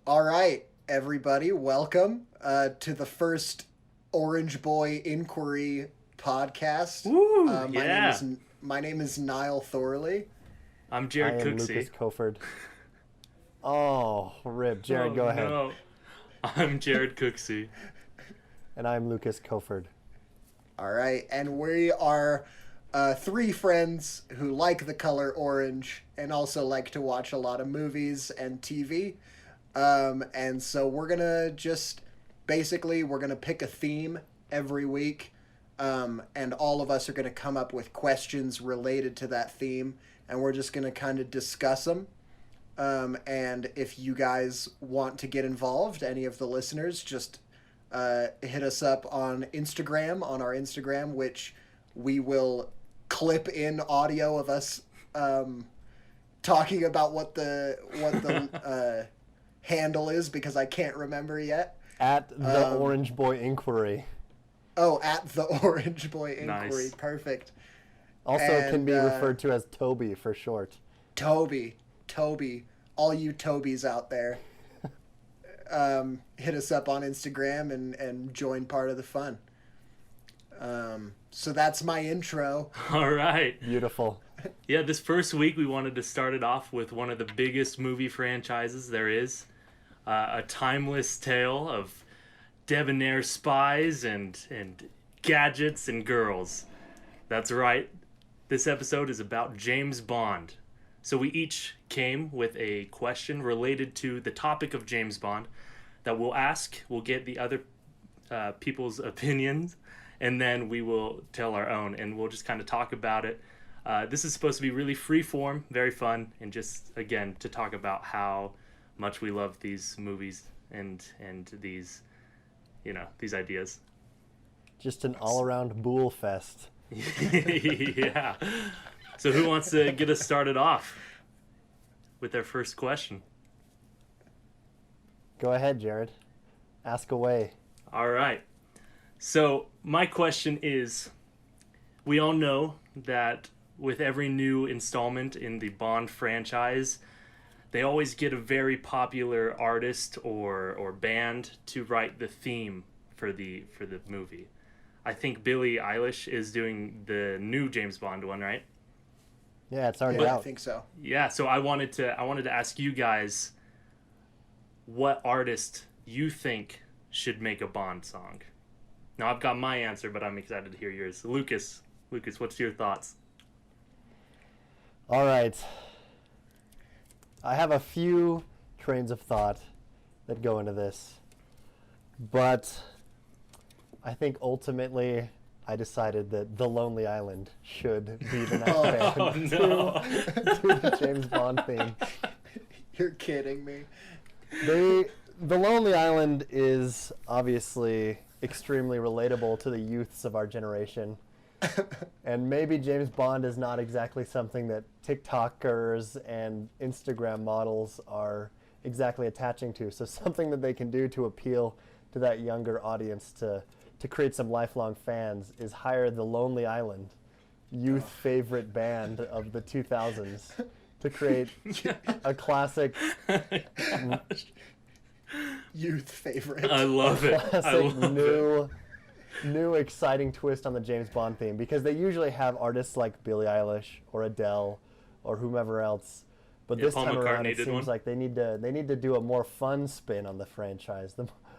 All right, everybody, welcome to the first Orange Boy Inquiry podcast. Woo! Uh, my name Yeah. is my name is Niall Thorley. I'm I Jared am Lucas Cooksey. Koford. Oh, rip. Jared, Oh go ahead. no. I'm Jared Cooksey. And I'm Lucas Koford. All right, and we are three friends who like the color orange and also like to watch a lot of movies and TV. And so we're gonna just basically we're gonna pick a theme every week, and all of us are gonna come up with questions related to that theme, and we're just gonna kind of discuss them. And if you guys want to get involved, any of the listeners, just hit us up on Instagram, on our Instagram, which we will clip in audio of us talking about what the handle is because I can't remember yet. At the Um, Orange Boy Inquiry. Oh, at the Orange Boy Inquiry. Nice. Perfect. Also can be And, referred to as Toby for short. Toby, all you Tobys out there, hit us up on Instagram and join part of the fun. So that's my intro. All right. Beautiful. Yeah, this first week we wanted to start it off with one of the biggest movie franchises there is. A timeless tale of debonair spies and gadgets and girls. That's right. This episode is about James Bond. So we each came with a question related to the topic of James Bond that we'll ask. We'll get the other people's opinions, and then we will tell our own, and we'll just kind of talk about it. This is supposed to be really free form, very fun, and just, again, to talk about how much we love these movies and these, these ideas. Just an all-around bool fest. Yeah. So who wants to get us started off with our first question? Go ahead, Jared. Ask away. All right. So my question is, we all know that with every new installment in the Bond franchise, they always get a very popular artist or band to write the theme for the movie. I think Billie Eilish is doing the new James Bond one, right? Yeah, it's already Yeah, I out. think so. Yeah, so I wanted to ask you guys what artist you think should make a Bond song. Now I've got my answer, but I'm excited to hear yours. Lucas, what's your thoughts? All right. I have a few trains of thought that go into this. But I think ultimately I decided that The Lonely Island should be the next band Oh, no. to the James Bond theme. You're kidding me. The Lonely Island is obviously extremely relatable to the youths of our generation. And maybe James Bond is not exactly something that TikTokers and Instagram models are exactly attaching to. So something that they can do to appeal to that younger audience to create some lifelong fans is hire the Lonely Island, youth favorite band of the 2000s, to create a classic Youth favorite. I love it. I classic love it. new exciting twist on the James Bond theme, because they usually have artists like Billie Eilish or Adele or whomever else, but Yeah, this Paul time around McCartney it did seems one. like they need to do a more fun spin on the franchise,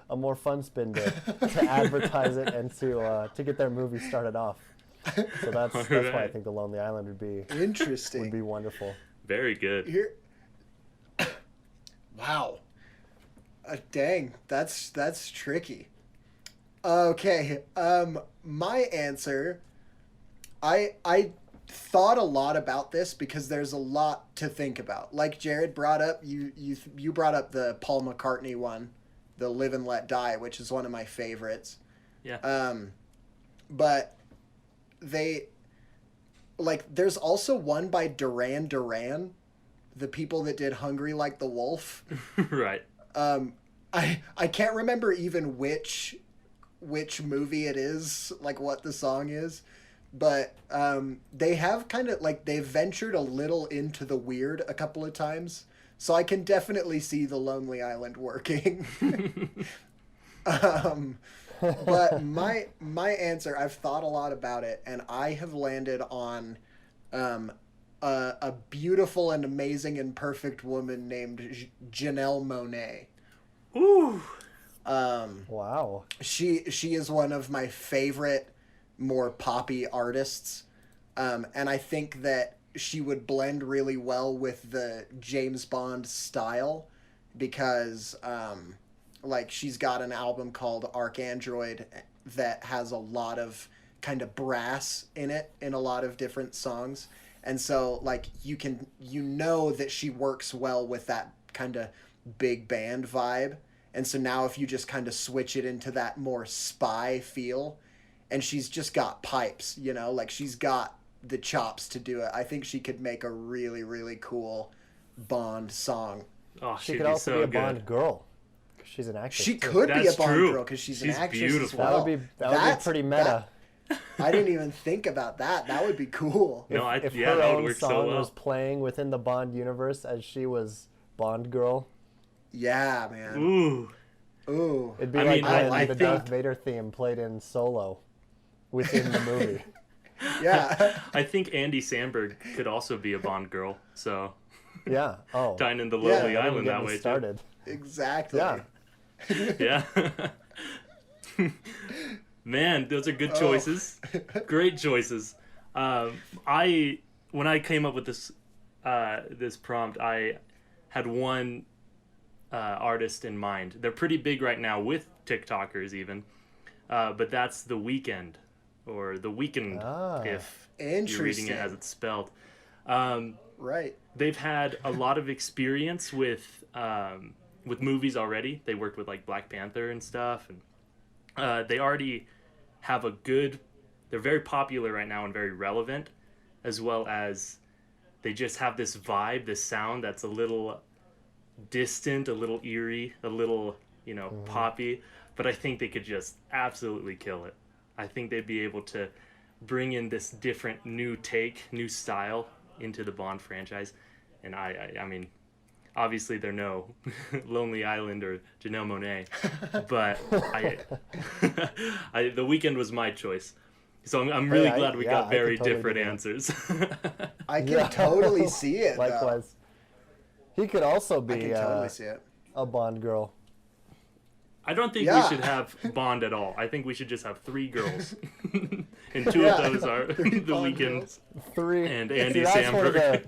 a more fun spin to advertise it and to get their movie started off. So that's why I Alright. think The Lonely Island would be Interesting. wonderful. Very good. Here. Wow. Dang, that's tricky. Okay. My answer. I thought a lot about this because there's a lot to think about. Like Jared brought up, you brought up the Paul McCartney one, the Live and Let Die, which is one of my favorites. Yeah. But they there's also one by Duran Duran, the people that did Hungry Like the Wolf. Right. I can't remember even which movie it is, like what the song is, but they have kind of they've ventured a little into the weird a couple of times. So I can definitely see the Lonely Island working. But my answer, I've thought a lot about it, and I have landed on a beautiful and amazing and perfect woman named Janelle Monáe. Ooh. Wow. She is one of my favorite more poppy artists, and I think that she would blend really well with the James Bond style because like she's got an album called Arcandroid that has a lot of kind of brass in it in a lot of different songs, and so like you know that she works well with that kind of big band vibe. And so now if you just kind of switch it into that more spy feel, and she's just got pipes, you know, like she's got the chops to do it. I think she could make a really, really cool Bond song. Oh, She she'd could be also so be a good. Bond girl. 'Cause she's an actress. She too. could be a That's Bond true. girl because she's an She's actress beautiful. as well. That would be pretty meta. I didn't even think about that. That would be cool. No, If yeah, her that would own work song so well. was playing within the Bond universe as she was Bond girl, Yeah, man. Ooh. Ooh. it'd be I like mean, when I the think- Darth Vader theme played in Solo within the movie. Yeah. I think Andy Samberg could also be a Bond girl. So Yeah. Oh. tying into Yeah, Lonely Don't even Island get that me way started. Exactly. Yeah. too. Yeah. Man, those are good Oh. choices. Great choices. When I came up with this this prompt, I had one artist in mind. They're pretty big right now with TikTokers even, but that's The Weeknd, or The Weeknd if you're reading Interesting. it as it's spelled. Right. They've had a lot of experience with movies already. They worked with like Black Panther and stuff, and they already have a good. They're very popular right now and very relevant, as well as they just have this vibe, this sound that's a little distant, a little eerie, a little poppy. But I think they could just absolutely kill it. I think they'd be able to bring in this different new take, new style into the Bond franchise. And I mean, obviously they're no Lonely Island or Janelle Monáe, but The Weeknd was my choice. So I'm really glad we got I very could totally different do that. answers. I can totally see it. though. Likewise. He could also I be can totally see it. a Bond girl. I don't think Yeah. we should have Bond at all. I think we should just have 3 girls. And 2 Yeah. of those are Three The Bond Weeknd girls. Three. and See, Andy that's one of Samberg.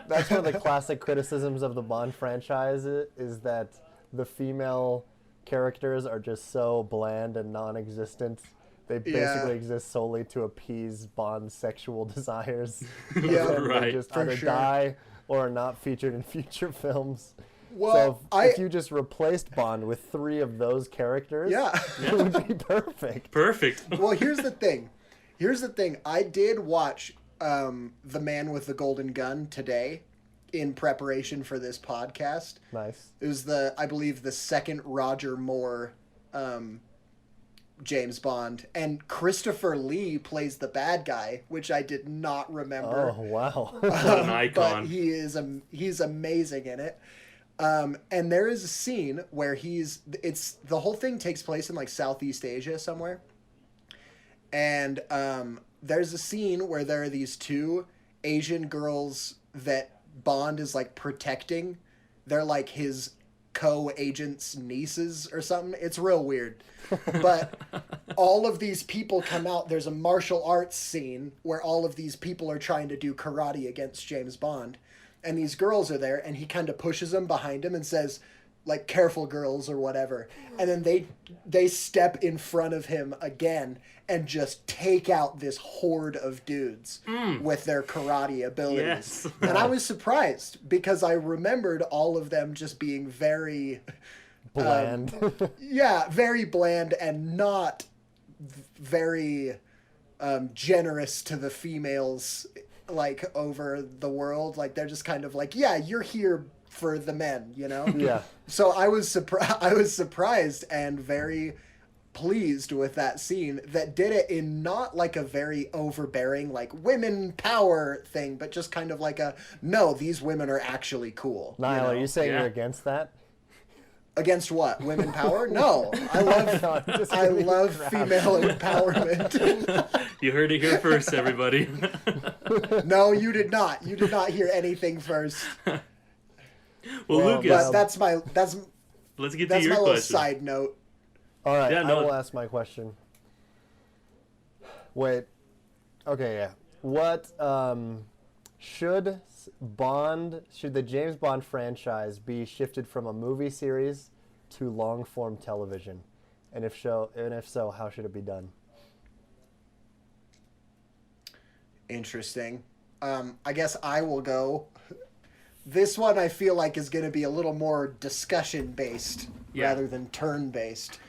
That's one of the classic criticisms of the Bond franchise is that the female characters are just so bland and non-existent. They basically exist solely to appease Bond's sexual desires. Yeah, And right. They just For either sure. die or are not featured in future films. Well, So if you just replaced Bond with 3 of those characters, Yeah. it would be perfect. Perfect. Well, here's the thing. I did watch The Man with the Golden Gun today in preparation for this podcast. Nice. It was I believe the second Roger Moore James Bond, and Christopher Lee plays the bad guy, which I did not remember. Oh, wow. What an icon. But he's amazing in it. And there is a scene where the whole thing takes place in like Southeast Asia somewhere. And there's a scene where there are these 2 Asian girls that Bond is like protecting. They're like his co-agent's nieces or something. It's real weird. But all of these people come out. There's a martial arts scene where all of these people are trying to do karate against James Bond. And these girls are there, and he kind of pushes them behind him and says, like, careful girls or whatever. And then they step in front of him again and just take out this horde of dudes with their karate abilities. Yes. And I was surprised because I remembered all of them just being very, Bland. very bland and not very generous to the females, like, over the world. Like, they're just kind of like, yeah, you're here for the men, you know? Yeah. So I was surprised and very pleased with that scene that did it in not like a very overbearing, like women power thing, but just kind of like a, no, these women are actually cool. Niall, know? are you saying Yeah. you're against that? Against what? Women power? No. I love No, I'm just I gonna be love proud. female empowerment. You heard it here first, everybody. No, you did not. You did not hear anything first. Well, Well, Lucas, But that's my let's get to that's your my little question. side note. All right, Yeah, I no. will ask my question. Wait. Okay, yeah. What should the James Bond franchise be shifted from a movie series to long-form television? And if so, how should it be done? Interesting. I guess I will go. This one I feel like is going to be a little more discussion based rather than turn based.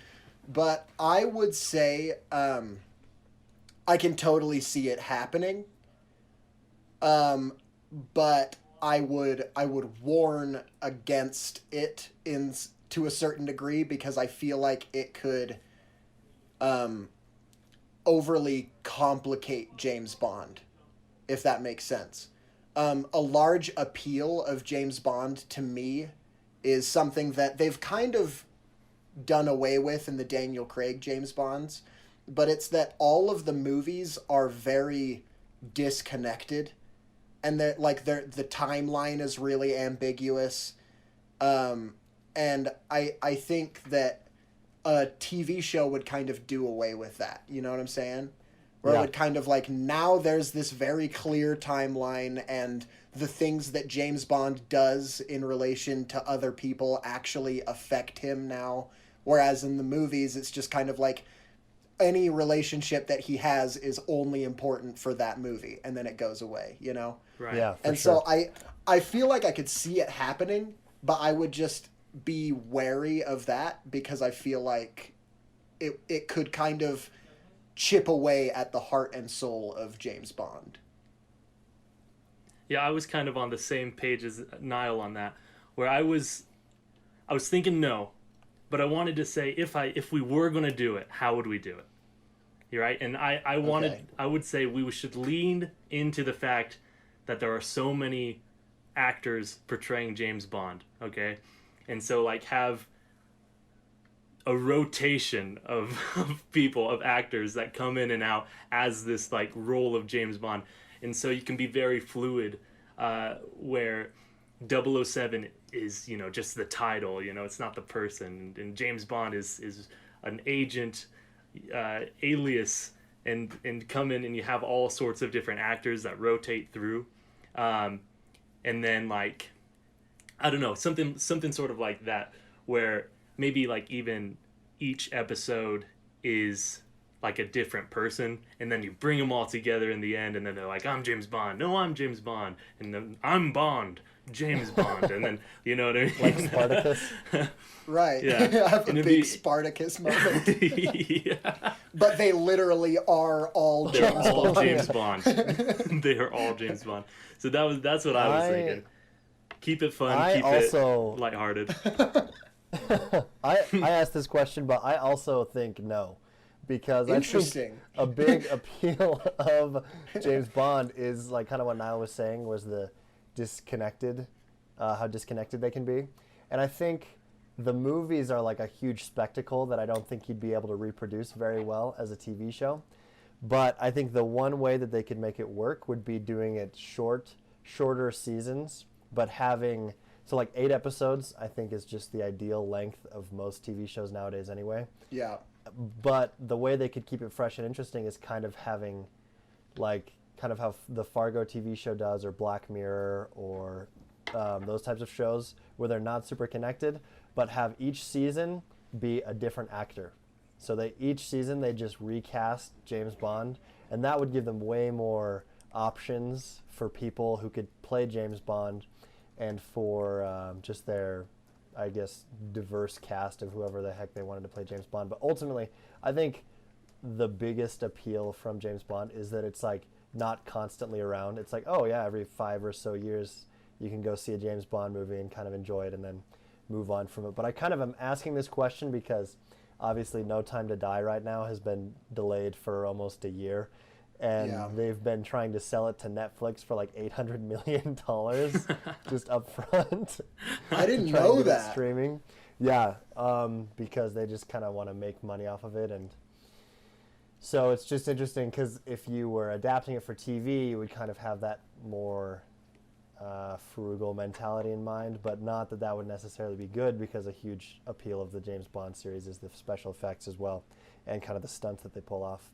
But I would say I can totally see it happening. But I would warn against it to a certain degree because I feel like it could overly complicate James Bond, if that makes sense. A large appeal of James Bond to me is something that they've kind of done away with in the Daniel Craig James Bonds, but it's that all of the movies are very disconnected, and that the timeline is really ambiguous, and I think that a TV show would kind of do away with that. You know what I'm saying? Where it would kind of like, now there's this very clear timeline, and the things that James Bond does in relation to other people actually affect him now. Whereas in the movies, it's just kind of like any relationship that he has is only important for that movie, and then it goes away, you know? Right. Yeah, for And sure. so I feel like I could see it happening, but I would just be wary of that because I feel like it could kind of chip away at the heart and soul of James Bond. Yeah, I was kind of on the same page as Niall on that, where I was thinking no, but I wanted to say if we were going to do it, how would we do it? You're right, and I would say we should lean into the fact that there are so many actors portraying James Bond, okay? And so like have a rotation of people, of actors that come in and out as this like role of James Bond. And so you can be very fluid, where 007 is, you know, just the title, you know, it's not the person. And James Bond is an agent, alias, and come in and you have all sorts of different actors that rotate through. And then like, I don't know, something sort of like that, where maybe like even each episode is like a different person, and then you bring them all together in the end, and then they're like, I'm James Bond. No, I'm James Bond. And then I'm Bond, James Bond. And then, you know what I mean? Like Spartacus? Right. Yeah. I have a And it'd big be- Spartacus moment. Yeah. But they literally are all They're James all Bond. James Bond. They are all James Bond. So that's what I was thinking. Keep it fun, I keep also- it lighthearted. I asked this question, but I also think no, because I think Interesting. a big appeal of James Bond is like kind of what Niall was saying, was the disconnected, how disconnected they can be, and I think the movies are like a huge spectacle that I don't think he'd be able to reproduce very well as a TV show. But I think the one way that they could make it work would be doing it shorter seasons, but having, so like 8 episodes, I think is just the ideal length of most TV shows nowadays anyway. Yeah. But the way they could keep it fresh and interesting is kind of having, like, kind of how the Fargo TV show does, or Black Mirror, or those types of shows where they're not super connected, but have each season be a different actor. So each season they just recast James Bond, and that would give them way more options for people who could play James Bond, and for just their, I guess, diverse cast of whoever the heck they wanted to play James Bond. But ultimately, I think the biggest appeal from James Bond is that it's like not constantly around. It's like, oh yeah, every 5 or so years you can go see a James Bond movie and kind of enjoy it and then move on from it. But I kind of am asking this question because obviously No Time to Die right now has been delayed for almost a year. And they've been trying to sell it to Netflix for like $800 million just up front. I didn't know Get it that. streaming. Yeah, because they just kind of want to make money off of it. And so it's just interesting because if you were adapting it for TV, you would kind of have that more frugal mentality in mind, but not that would necessarily be good, because a huge appeal of the James Bond series is the special effects as well and kind of the stunts that they pull off.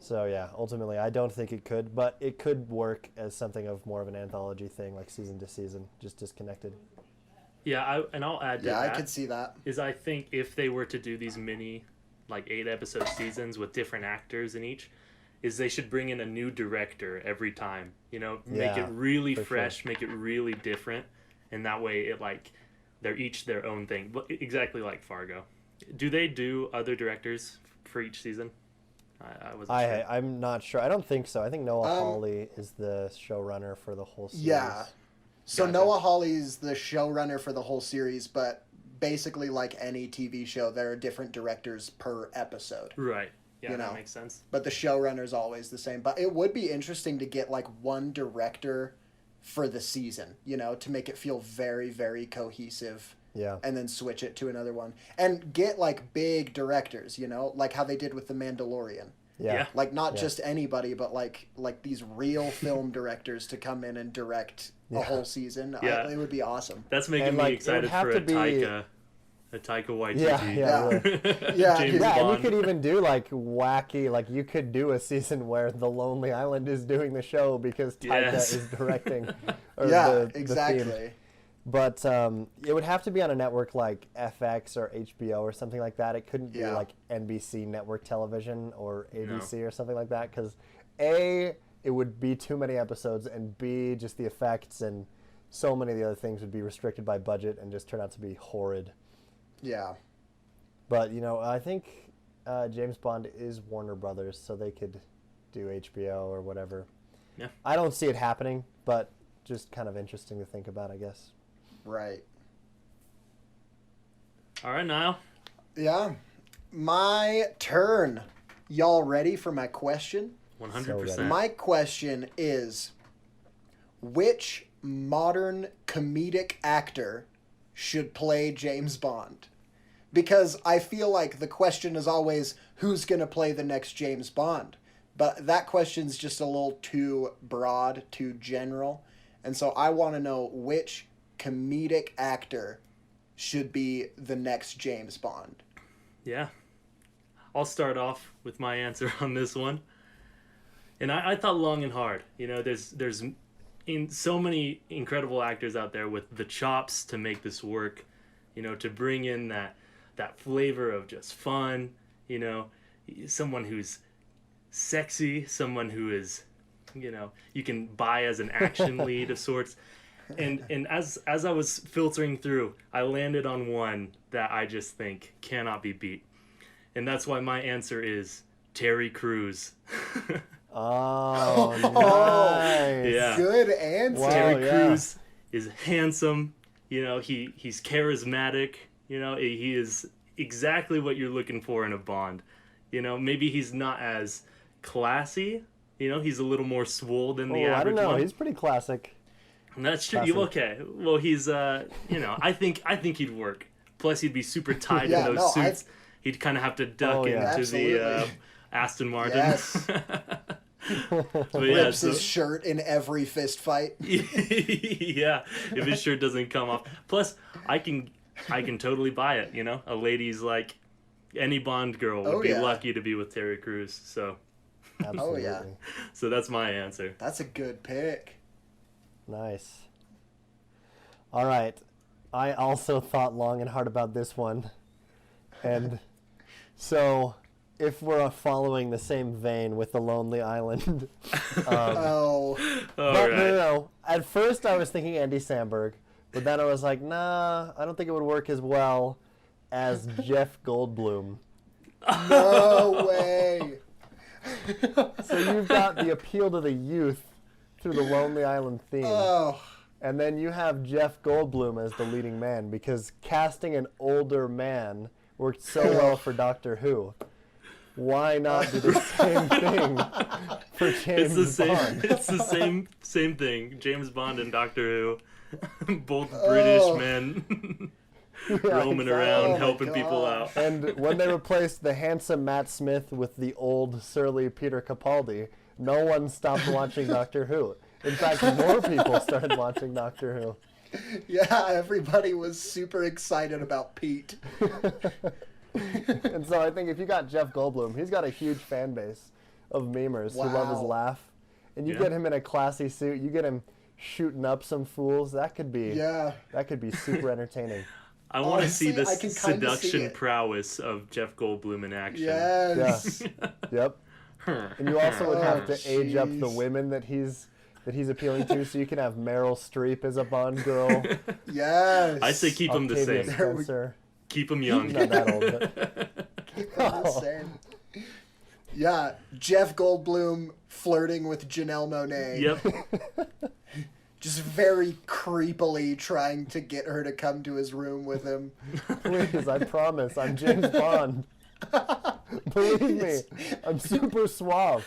So yeah, ultimately I don't think it could, but it could work as something of more of an anthology thing, like season to season, just disconnected. Yeah, I'll add to that. Yeah, I could see that. Is I think if they were to do these mini, like 8-episode seasons with different actors in each, is they should bring in a new director every time. You know, make it really fresh, make it really different, and that way it like they're each their own thing. But exactly like Fargo. Do they do other directors for each season? I wasn't sure. I'm not sure. I don't think so. I think Noah Hawley is the showrunner for the whole series. Yeah. So Gotcha. Noah Hawley's the showrunner for the whole series, but basically like any TV show, there are different directors per episode. Right. Yeah, You that know. makes sense. But the showrunner's always the same. But it would be interesting to get like one director for the season, you know, to make it feel very, very cohesive. Yeah. And then switch it to another one. And get like big directors, you know, like how they did with The Mandalorian. Yeah. Like not just anybody, but like these real film directors to come in and direct a whole season. Yeah. It would be awesome. That's making And, me like, it excited would have for to a be- Taika Waititi. Yeah, really. Yeah, James Yeah, and Bond. you could even do like wacky, like you could do a season where The Lonely Island is doing the show because Taika Yes. is directing. Or Yeah, the theme. exactly. But it would have to be on a network like FX or HBO or something like that. It couldn't be Yeah. like NBC network television or ABC No. or something like that, because A, it would be too many episodes, and B, just the effects and so many of the other things would be restricted by budget and just turn out to be horrid. Yeah. But, you know, I think James Bond is Warner Brothers, so they could do HBO or whatever. Yeah. I don't see it happening, but just kind of interesting to think about, I guess. Right. All right, Niall. Yeah. My turn. Y'all ready for my question? 100%. My question is, which modern comedic actor should play James Bond? Because I feel like the question is always, who's going to play the next James Bond? But that question's just a little too broad, too general. And so I want to know which comedic actor should be the next James Bond. Yeah. I'll start off with my answer on this one. And I thought long and hard. You know, there's in so many incredible actors out there with the chops to make this work, you know, to bring in that flavor of just fun, you know, someone who's sexy, someone who is, you know, you can buy as an action lead of sorts. And as I was filtering through, I landed on one that I just think cannot be beat. And that's why my answer is Terry Crews. Oh, nice. Yeah. Good answer. Wow. Terry yeah. Crews is handsome. You know, he's charismatic. You know, he is exactly what you're looking for in a Bond. You know, maybe he's not as classy. You know, he's a little more swole than the Oh, I average don't know. one. He's pretty classic. That's true. Classic. Okay. Well, he's you know, I think he'd work. Plus, he'd be super tight Yeah, in those suits. He'd kind of have to duck Oh, yeah. into the Absolutely. Aston Martin. Yes. But yeah, Rips so, his shirt in every fist fight. yeah, if his shirt doesn't come off. Plus, I can totally buy it. You know, a lady's like any Bond girl would Oh, be yeah. lucky to be with Terry Crews. So Absolutely. yeah. so that's my answer. That's a good pick. Nice. All right. I also thought long and hard about this one. And so, if we're following the same vein with The Lonely Island. Oh, All But right. no. At first I was thinking Andy Samberg. But then I was like, nah, I don't think it would work as well as Jeff Goldblum. no way. So you've got the appeal to the youth through the Lonely Island theme. Oh, And then you have Jeff Goldblum as the leading man, because casting an older man worked so well for Doctor Who. Why not do the same thing for James Bond? It's the same thing. James Bond and Doctor Who, both British men roaming around helping people out. And when they replaced the handsome Matt Smith with the old surly Peter Capaldi, no one stopped watching Doctor Who. In fact, more people started watching Doctor Who. Yeah, everybody was super excited about Pete. And so I think if you got Jeff Goldblum, he's got a huge fan base of memers who love his laugh. And you get him in a classy suit, you get him shooting up some fools, that could be super entertaining. I want to see the seduction prowess of Jeff Goldblum in action. Yes. Yeah. Yep. And you also would have to age up the women that he's appealing to, so you can have Meryl Streep as a Bond girl. Yes. I say keep them the Octavia same. Spencer. Keep them young. Not that old, but... Keep them the same. Yeah, Jeff Goldblum flirting with Janelle Monáe. Yep. Just very creepily trying to get her to come to his room with him. Please, I promise, I'm James Bond. Believe me, I'm super suave.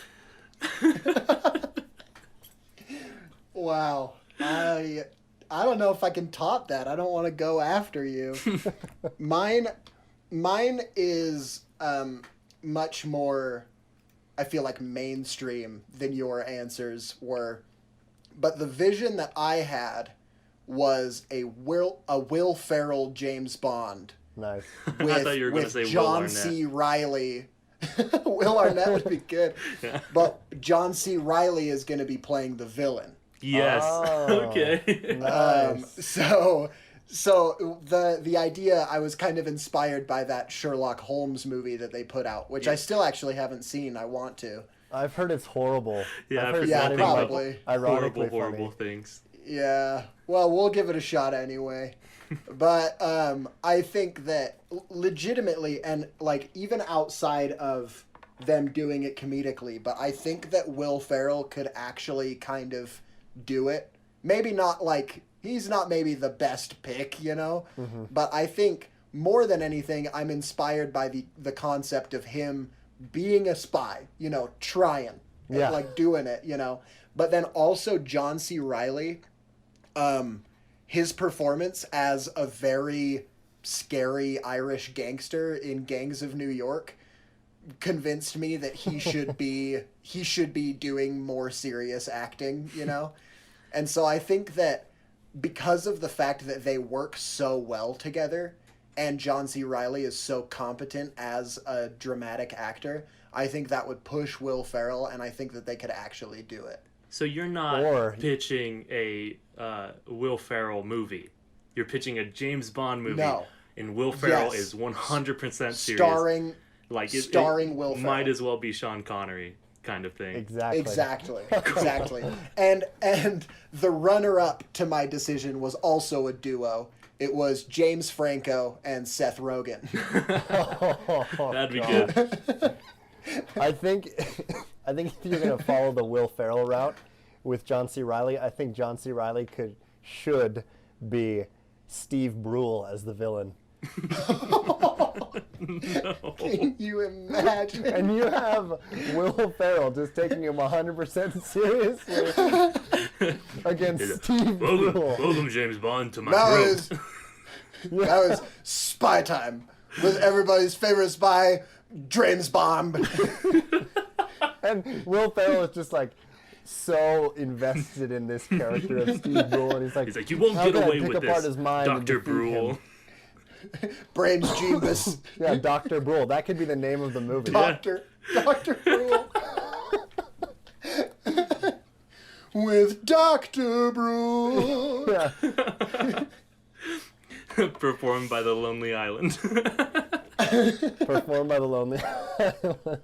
Wow. I don't know if I can top that. I don't want to go after you. Mine is much more, I feel like, mainstream than your answers were. But the vision that I had was a Will Ferrell James Bond. Nice. With, I thought you were going to say John Will C. Reilly. Will Arnett would be good. Yeah. But John C. Reilly is going to be playing the villain. Yes. Oh, Okay. Nice. So the idea, I was kind of inspired by that Sherlock Holmes movie that they put out, which I still actually haven't seen. I want to. I've heard it's horrible. Yeah, I've heard yeah, it's not even, probably. ironically horrible funny. things. Yeah. Well, we'll give it a shot anyway. But I think that legitimately, and like even outside of them doing it comedically, but I think that Will Ferrell could actually kind of do it. Maybe not like, he's not maybe the best pick, you know? Mm-hmm. But I think more than anything, I'm inspired by the concept of him being a spy, you know, trying, Yeah. like doing it, you know? But then also John C. Reilly, his performance as a very scary Irish gangster in Gangs of New York convinced me that he should be doing more serious acting, you know? And so I think that because of the fact that they work so well together and John C. Reilly is so competent as a dramatic actor, I think that would push Will Ferrell, and I think that they could actually do it. So you're not Or- pitching a Will Ferrell movie. You're pitching a James Bond movie. No. And Will Ferrell Yes. is 100% serious. Starring Will Ferrell. Might as well be Sean Connery kind of thing. Exactly. Exactly. And the runner-up to my decision was also a duo. It was James Franco and Seth Rogen. That'd be God. good. I think if you're gonna follow the Will Ferrell route with John C. Reilly, I think John C. Reilly should be Steve Brule as the villain. No. Can you imagine? And you have Will Ferrell just taking him 100% seriously against Steve Brule. Welcome, James Bond, to my That room. was Spy Time with everybody's favorite spy, James Bond. And Will Ferrell is just like so invested in this character of Steve Brule, and he's like, you won't "How get can I away pick with apart this, his mind and Dr. defeat Brule. him?" Brains Jeebus. Yeah, Dr. Brule. That could be the name of the movie. Dr. Brule. With Dr. Brule. Yeah. Performed by the Lonely Island. Performed by the Lonely Island.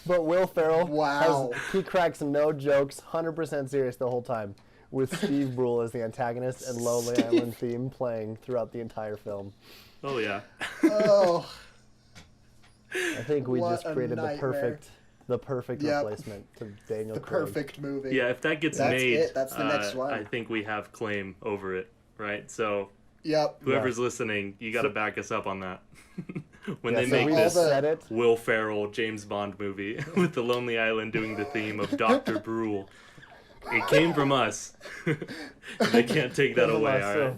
But Will Ferrell, Wow. he cracks no jokes, 100% serious the whole time, with Steve Brule as the antagonist and Lonely Island theme playing throughout the entire film. Oh, yeah. Oh, I think we What just a created nightmare. the perfect Yep. replacement to Daniel the Craig. perfect movie. Yeah, if that gets That's made, it. That's the next one. I think we have claim over it, right? So Yep. Whoever's listening, you got to back us up on that. When they so make we this said it. Will Ferrell James Bond movie with the Lonely Island doing the theme of Dr. Brule, it came from us. They can't take that away, all right?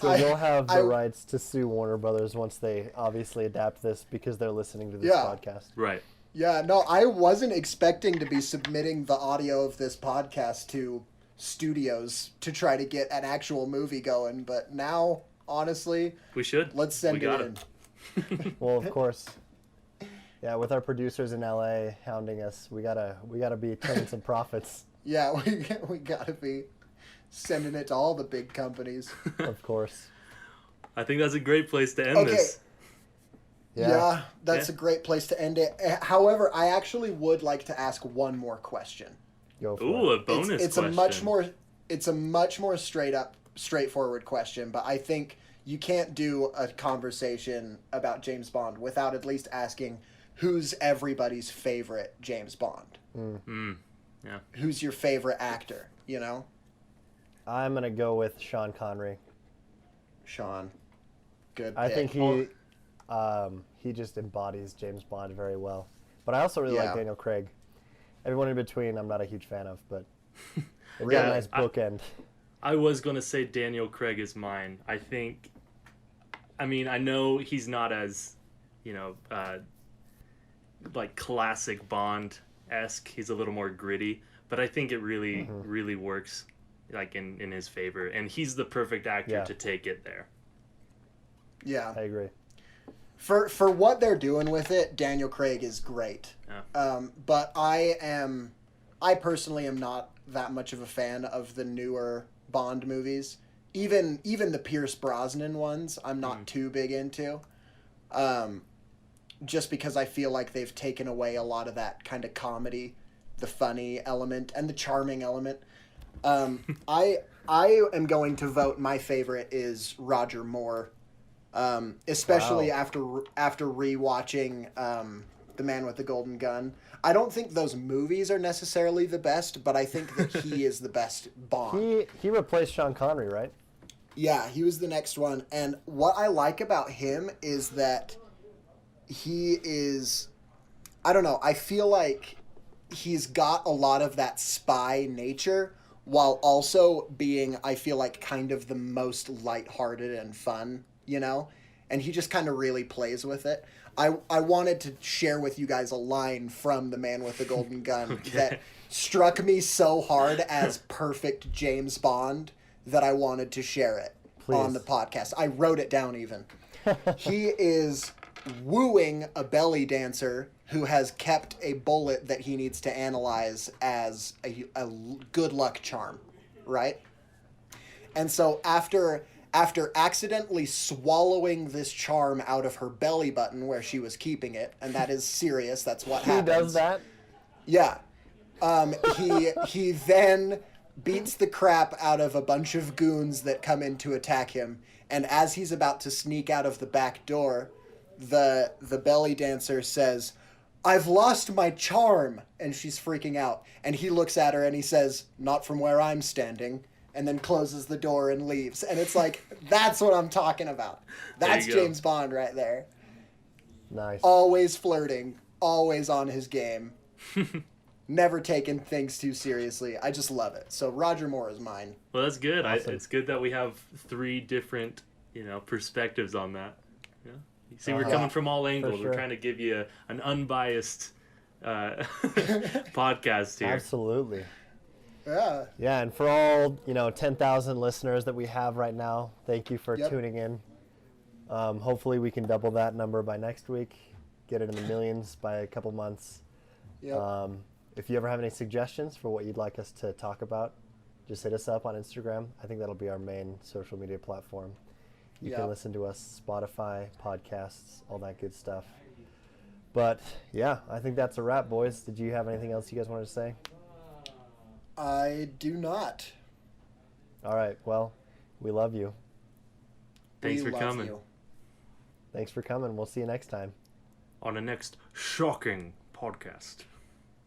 So we'll have the rights to sue Warner Brothers once they obviously adapt this because they're listening to this podcast. Right. Yeah, no, I wasn't expecting to be submitting the audio of this podcast to studios to try to get an actual movie going, but now, honestly, we should. Let's send it in. Well, of course. Yeah, with our producers in LA hounding us, we gotta be turning some profits. Yeah, we gotta be sending it to all the big companies. Of course. I think that's a great place to end this. Yeah, that's a great place to end it. However, I actually would like to ask one more question. Go for Ooh, it. a bonus it's question. It's a much more straightforward question, but I think you can't do a conversation about James Bond without at least asking who's everybody's favorite James Bond. Yeah. Who's your favorite actor, you know? I'm going to go with Sean Connery. Sean. Good pick. I think he just embodies James Bond very well. But I also really like Daniel Craig. Everyone in between I'm not a huge fan of, but it's got a nice bookend. I was going to say Daniel Craig is mine. I know he's not as, like classic Bond-esque. He's a little more gritty, but I think it really, really works like in his favor. And he's the perfect actor to take it there. Yeah. I agree. For what they're doing with it, Daniel Craig is great. Yeah. But I personally am not that much of a fan of the newer Bond movies. Even the Pierce Brosnan ones, I'm not too big into. Just because I feel like they've taken away a lot of that kind of comedy, the funny element, and the charming element. I am going to vote my favorite is Roger Moore. Especially after rewatching The Man with the Golden Gun. I don't think those movies are necessarily the best, but I think that he is the best Bond. He replaced Sean Connery, right? Yeah, he was the next one. And what I like about him is that he is... I don't know, I feel like he's got a lot of that spy nature while also being, I feel like, kind of the most lighthearted and fun, you know? And he just kind of really plays with it. I wanted to share with you guys a line from The Man with the Golden Gun that struck me so hard as perfect James Bond that I wanted to share it on the podcast. I wrote it down even. He is wooing a belly dancer who has kept a bullet that he needs to analyze as a good luck charm, right? And so after accidentally swallowing this charm out of her belly button where she was keeping it, and that is serious, that's what happens. He does that? Yeah. He then beats the crap out of a bunch of goons that come in to attack him, and as he's about to sneak out of the back door, the belly dancer says, "I've lost my charm," and she's freaking out. And he looks at her and he says, "Not from where I'm standing," and then closes the door and leaves. And it's like, that's what I'm talking about. That's James Bond right there. Nice. Always flirting, always on his game. Never taking things too seriously. I just love it. So Roger Moore is mine. Well, that's good. Awesome. It's good that we have three different, perspectives on that. Yeah. You see, we're coming from all angles. sure. We're trying to give you an unbiased podcast here. Absolutely. Yeah. Yeah, and for all, 10,000 listeners that we have right now, thank you for tuning in. Hopefully we can double that number by next week, get it in the millions by a couple months. Yep. If you ever have any suggestions for what you'd like us to talk about, just hit us up on Instagram. I think that'll be our main social media platform. You can listen to us, Spotify, podcasts, all that good stuff. But, yeah, I think that's a wrap, boys. Did you have anything else you guys wanted to say? I do not. All right, well, we love you. Thanks We for love coming. you. Thanks for coming. We'll see you next time. On the next shocking podcast.